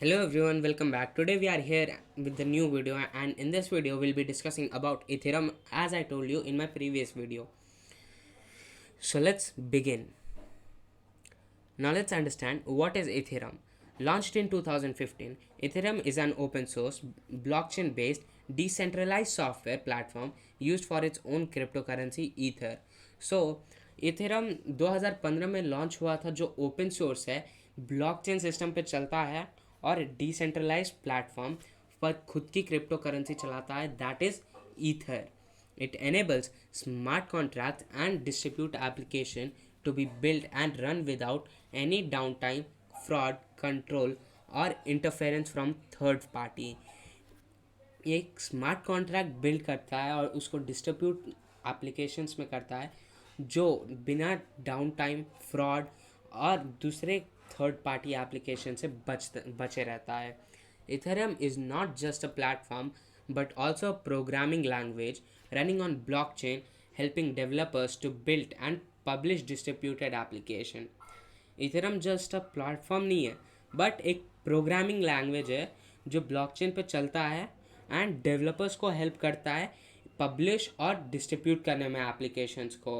Hello everyone, welcome back. Today we are here with the new video, and in this video we'll be discussing about Ethereum as I told you in my previous video. So let's begin. Now let's understand what is Ethereum. Launched in 2015, Ethereum is an open source blockchain based decentralized software platform used for its own cryptocurrency Ether. So Ethereum 2015 में launch हुआ था, जो open source है, blockchain system पे चलता है और decentralise platform पर खुद की क्रिप्टो करेंसी चलाता है, that is ether. It enables smart contracts and distribute application to be built and run without any downtime, fraud, control or interference from third party. ये एक स्मार्ट कॉन्ट्रैक्ट बिल्ड करता है और उसको डिस्ट्रीब्यूट एप्लीकेशंस में करता है, जो बिना डाउन टाइम, फ्रॉड और दूसरे थर्ड पार्टी एप्लीकेशन से बचे रहता है. Ethereum is not just a platform but also a programming language running on blockchain, helping developers to build and publish distributed application. Ethereum just a platform नहीं है, but एक programming language है जो blockchain पे चलता है एंड डेवलपर्स को help करता है पब्लिश और डिस्ट्रीब्यूट करने में एप्लीकेशंस को.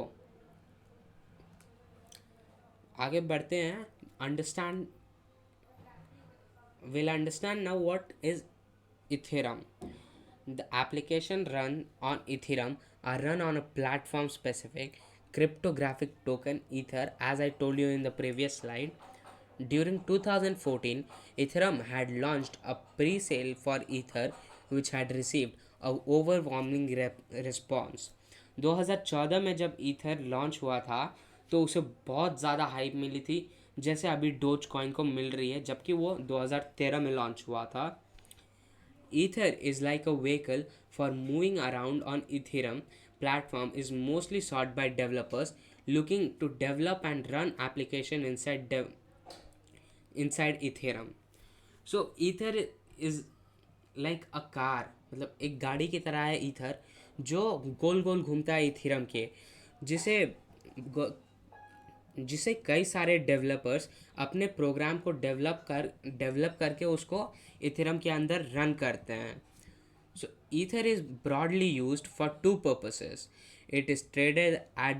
आगे बढ़ते हैं. Understand will understand now what is Ethereum. The application run on Ethereum are run on a platform specific cryptographic token Ether, as I told you in the previous slide. During 2014, Ethereum had launched a pre-sale for Ether which had received a overwhelming response. 2014 में जब Ether launch हुआ था तो उसे बहुत ज़्यादा hype मिली थी, जैसे अभी डोज कॉइन को मिल रही है, जबकि वो 2013 में लॉन्च हुआ था. Ether is like a vehicle for moving around on Ethereum platform is mostly sought by developers looking to develop and run application inside Ethereum. So Ether is like a car, मतलब एक गाड़ी की तरह है Ether, जो गोल गोल घूमता है Ethereum के, जिसे जिसे कई सारे डेवलपर्स अपने प्रोग्राम को डेवलप करके उसको इथेरियम के अंदर रन करते हैं. So ether is broadly used for two purposes. It is traded at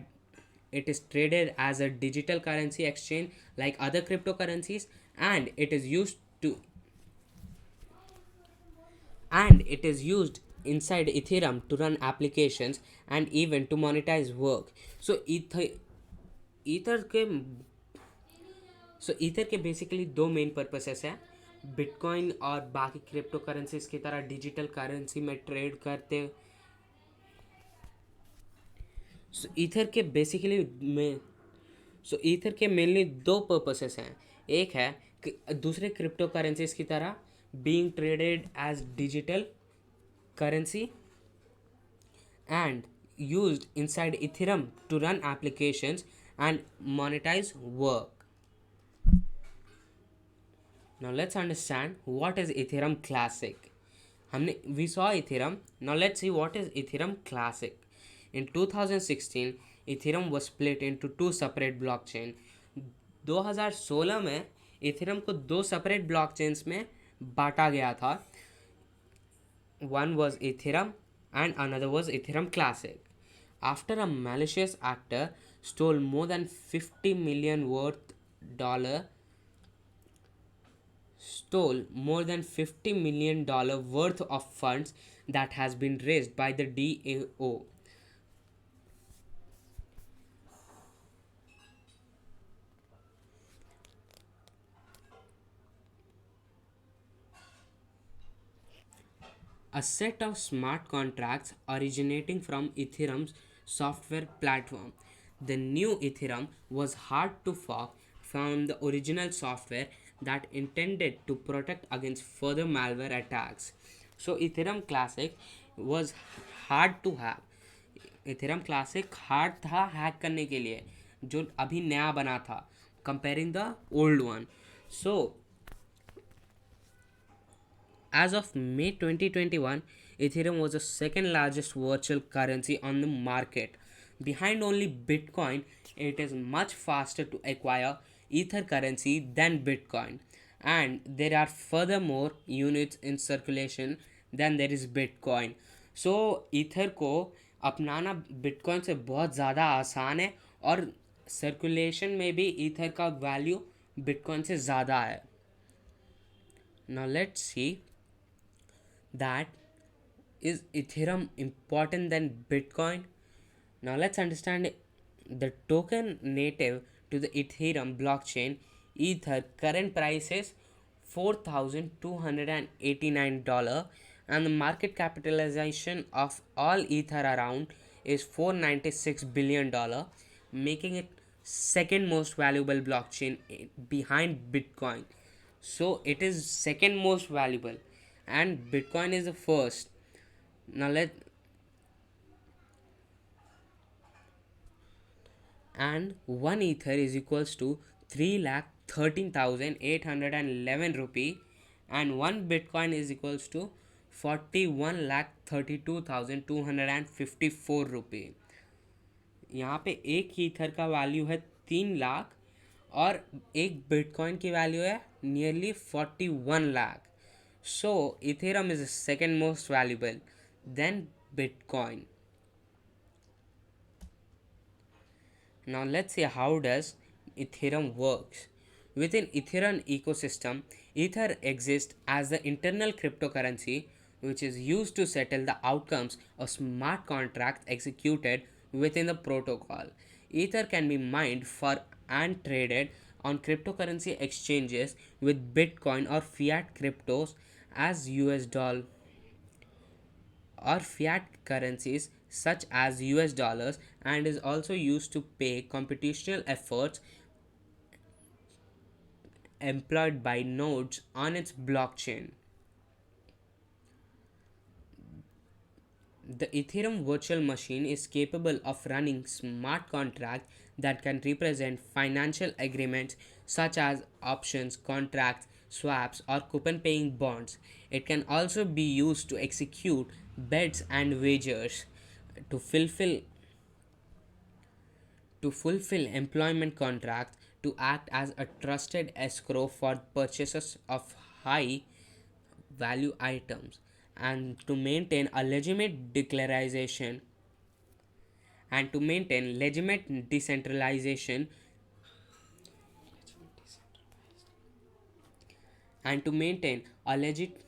it is traded as a digital currency exchange like other cryptocurrencies, and it is used inside Ethereum to run applications and even to monetize work. So ether के ether के basically दो main purposes हैं. Bitcoin और बाकी crypto currencies की तरह digital currency में trade करते. ईथर के बेसिकली में ईथर के मेनली दो पर्पसेस हैं. एक है कि दूसरे क्रिप्टो करेंसीज की तरह being traded as digital currency and used inside Ethereum to run applications and monetize work. Now let's understand what is Ethereum Classic. We saw Ethereum. Now let's see what is Ethereum Classic. In 2016, Ethereum was split into two separate blockchain. 2016 में Ethereum को दो separate blockchains में बांटा गया था. One was Ethereum and another was Ethereum Classic. After a malicious actor stole more than $50 million worth of funds that has been raised by the DAO. A set of smart contracts originating from Ethereum's software platform. The new Ethereum was hard to fork from the original software that intended to protect against further malware attacks. So Ethereum Classic was hard to hack. Ethereum Classic hard था hack करने के लिए, जो अभी नया बना था, comparing the old one. So as of May 2021, Ethereum was the second largest virtual currency on the market. Behind only Bitcoin, it is much faster to acquire Ether currency than Bitcoin. and there are furthermore units in circulation than there is bitcoin. So ether को अपनाना bitcoin से बहुत ज़्यादा आसान है, और circulation में भी ईथर का वैल्यू बिटकॉइन से ज़्यादा है. Now let's see that is Ethereum important than Bitcoin? Now let's understand the token native to the Ethereum blockchain. Ether current price is $4,289, and the market capitalization of all Ether around is $496 billion, making it second most valuable blockchain behind Bitcoin. So it is second most valuable, and Bitcoin is the first. Now let and 1 ether is equals to 3,13,811 rupee, and 1 bitcoin is equals to 41,32,254 rupee. यहाँ पे एक ether का value है 3 लाख, और एक bitcoin की value है nearly 41 lakh. So ethereum is second most valuable than bitcoin. Now let's see how does Ethereum works. Within Ethereum ecosystem, Ether exists as the internal cryptocurrency which is used to settle the outcomes of smart contracts executed within the protocol. Ether can be mined for and traded on cryptocurrency exchanges with Bitcoin or fiat cryptos as US dollar or fiat currencies such as US dollars, and is also used to pay computational efforts employed by nodes on its blockchain. The Ethereum virtual machine is capable of running smart contracts that can represent financial agreements such as options, contracts, swaps, or coupon paying bonds. It can also be used to execute bets and wagers, to fulfill employment contracts, to act as a trusted escrow for purchases of high value items, and to maintain a legitimate declaration and to maintain legitimate decentralization and to maintain a legit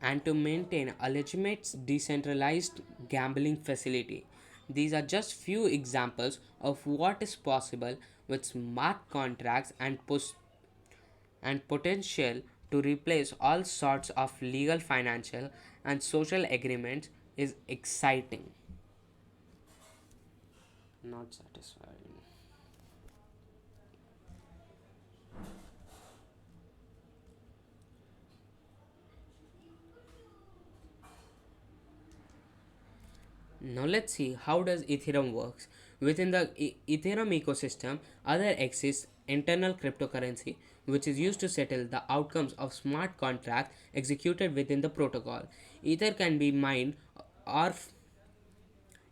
and to maintain a legitimate decentralized gambling facility. These are just few examples of what is possible with smart contracts and potential to replace all sorts of legal, financial, and social agreements is exciting. Not satisfied. Now let's see how does Ethereum works. Within the Ethereum ecosystem, other exists internal cryptocurrency which is used to settle the outcomes of smart contracts executed within the protocol. Ether can be mined or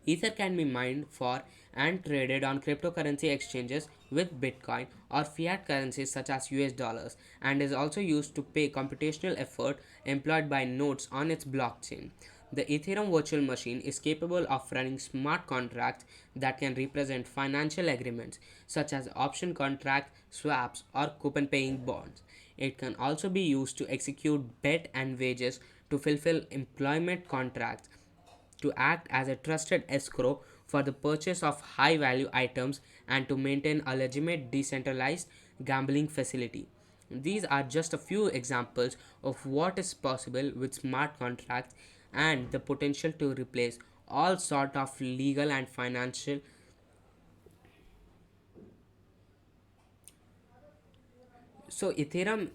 Ether can be mined for and traded on cryptocurrency exchanges with Bitcoin or fiat currencies such as US dollars, and is also used to pay computational effort employed by nodes on its blockchain. The Ethereum virtual machine is capable of running smart contracts that can represent financial agreements such as option contracts, swaps, or coupon paying bonds. It can also be used to execute bet and wages, to fulfill employment contracts, to act as a trusted escrow for the purchase of high value items, and to maintain a legitimate decentralized gambling facility. These are just a few examples of what is possible with smart contracts and the potential to replace all sort of legal and financial. So Ethereum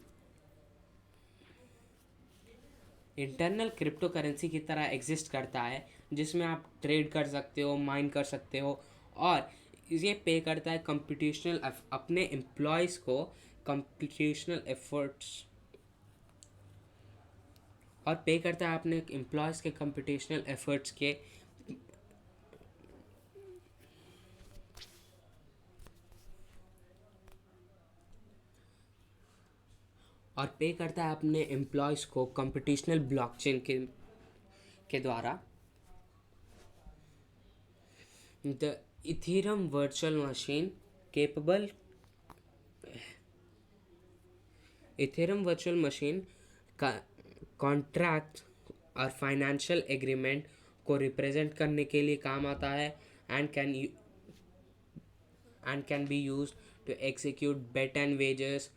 internal crypto currency की तरह exist करता है, जिसमें आप trade कर सकते हो, mine कर सकते हो, और ये पे करता है कंप्यूटेशनल अपने एम्प्लॉयज़ को कंप्यूटेशनल एफर्ट्स और पे करता है अपने एम्प्लॉयज़ के कंप्यूटेशनल एफर्ट्स के और पे करता है अपने एम्प्लॉयज़ को कंप्यूटेशनल ब्लॉकचेन के द्वारा। The Ethereum virtual machine capable Ethereum virtual machine का कॉन्ट्रैक्ट और फाइनेंशियल एग्रीमेंट को रिप्रेजेंट करने के लिए काम आता है and can be used to execute bet and wages,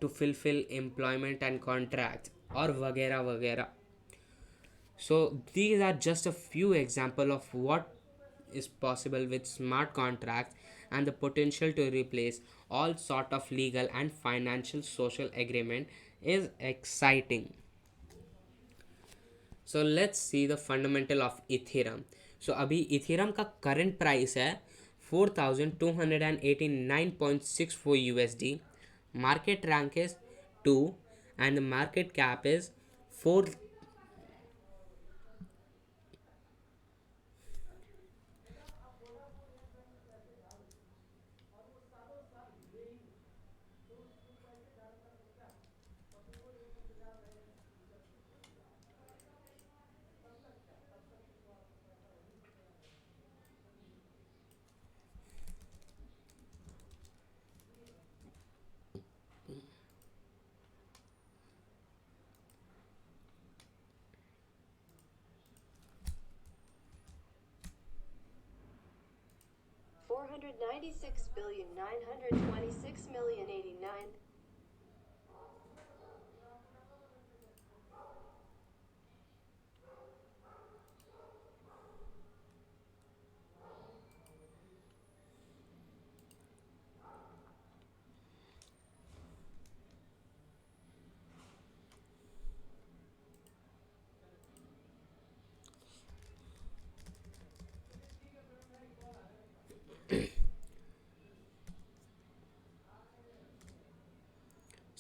to fulfill employment and contracts और वगैरह वगैरह. So these are just a few example of what is possible with smart contracts and the potential to replace all sort of legal and financial social agreement is exciting. So let's see the fundamental of Ethereum. So अभी Ethereum का current price है 4,289.64 USD. Market rank is 2 and the market cap is 4. $496,926,089.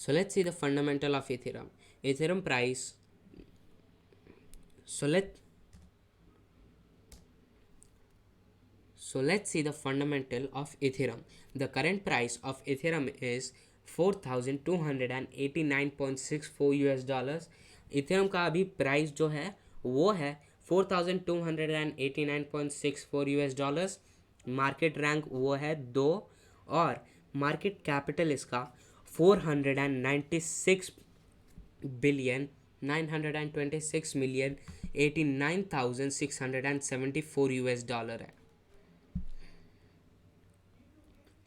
So let's see the fundamental of Ethereum. Ethereum price. So let's see the fundamental of Ethereum. The current price of Ethereum is 4,289.64 US dollars. Ethereum का अभी price जो है वो है 4,289.64 US dollars. Market rank वो है 2 और market capital इसका 496,926,089,674 US डॉलर है.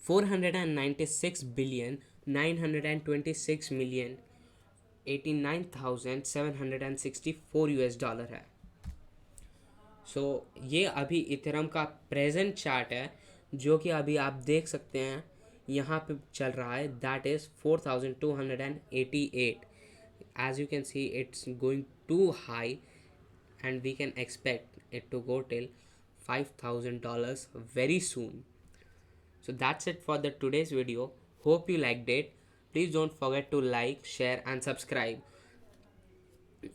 496,926,089,764 US डॉलर है. सो ये अभी इथेरम का प्रेजेंट चार्ट है जो कि अभी आप देख सकते हैं यहाँ पे चल रहा है. That is 4,288. As you can see it's going to high and we can expect it to go till $5,000 very soon. So that's it for the today's video. Hope you liked it. Please don't forget to like, share and subscribe.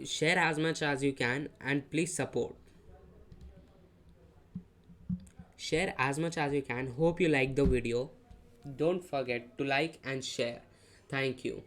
Share as much as you can and please support. Share as much as you can. Hope you like the video. Don't forget to like and share. Thank you.